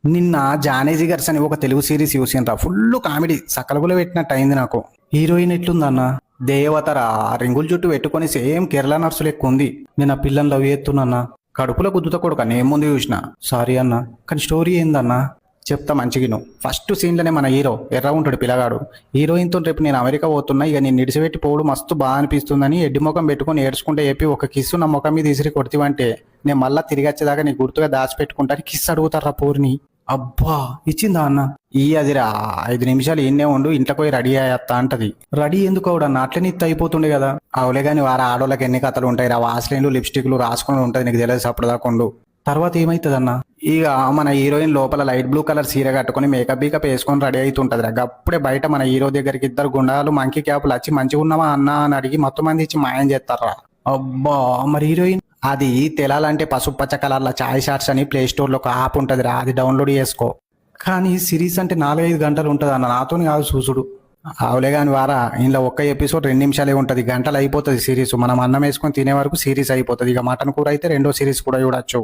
నిన్న జానీ జిగర్స్ అని ఒక తెలుగు సిరీస్ చూసిండ్రా, ఫుల్ కామెడీ సకలగులో పెట్టినట్టు అయింది నాకు. హీరోయిన్ ఎట్లుందన్న, దేవతరా, రింగుల జుట్టు పెట్టుకొని సేమ్ కేరళ నర్సు లెక్క ఉంది. నేను ఆ పిల్లని లవ్ చేస్తున్నా, కడుపులో గుద్దుతో కొడుక నేను ముందు చూసిన. సారీ అన్న, కానీ స్టోరీ ఏందన్నా చెప్తా మంచిగిను. ఫస్ట్ సీన్లోనే మన హీరో ఎర్ర ఉంటాడు పిల్లగాడు. హీరోయిన్తో రేపు నేను అమెరికా పోతున్నా, ఇక నేను నిడిచిపెట్టి పోవడం మస్తు బాగా అనిపిస్తుందని ఎడ్డి ముఖం పెట్టుకుని ఏడ్చుకుంటే చెప్పి ఒక కిస్సు నా ముఖం మీద ఇసిరి కొడితివంటే నేను మళ్ళీ తిరిగి వచ్చేదాకా నీ గుర్తుగా దాచిపెట్టుకుంటాను కిస్ అడుగుతారా పోరిని. అబ్బా ఇచ్చిందా అన్న, ఈ అదిరా 5 నిమిషాలు ఈయన్నే ఉండు, ఇంట్లో పోయి రెడీ అయ్యత్తా అంటది. రెడీ ఎందుకు అవడన్నా, అట్లనే ఇత్త అయిపోతుండే కదా. అవులే కానీ వారా ఆడోళ్ళకి ఎన్ని కథలు ఉంటాయి రా, వాస్లైన్లు లిప్స్టిక్లు రాసుకుని ఉంటుంది, నీకు తెలియదు అప్పటిదాకుండు. తర్వాత ఏమైతుందన్న, ఇక మన హీరోయిన్ లోపల లైట్ బ్లూ కలర్ సీర కట్టుకుని మేకప్ బీకప్ వేసుకొని రెడీ అవుతుంటది రా. అప్పుడే బయట మన హీరో దగ్గరికి 2 గుండాలు మంకీ క్యాపులు వచ్చి మంచిగా ఉన్నావా అన్న అని అడిగి మొత్తం మంది ఇచ్చి మాయం చేస్తారా. అబ్బా మరి హీరోయిన్ అది తెలాలంటే పసుపు పచ్చ కలర్ల చాయ్ షార్ట్స్ అని ప్లే స్టోర్ లో ఒక యాప్ ఉంటది రా, అది డౌన్లోడ్ చేసుకో. కానీ సిరీస్ అంటే 4-5 గంటలు ఉంటుంది అన్న, నాతోని కాదు చూసుడు. అవులే కానీ వారా, ఇంట్లో ఒక్క ఎపిసోడ్ 2 నిమిషాలే ఉంటుంది, గంటలు అయిపోతుంది సిరీస్. మనం అన్నం వేసుకొని తినే వరకు సిరీస్ అయిపోతుంది. ఇక మటన్ కూర అయితే రెండో సిరీస్ కూడా చూడొచ్చు.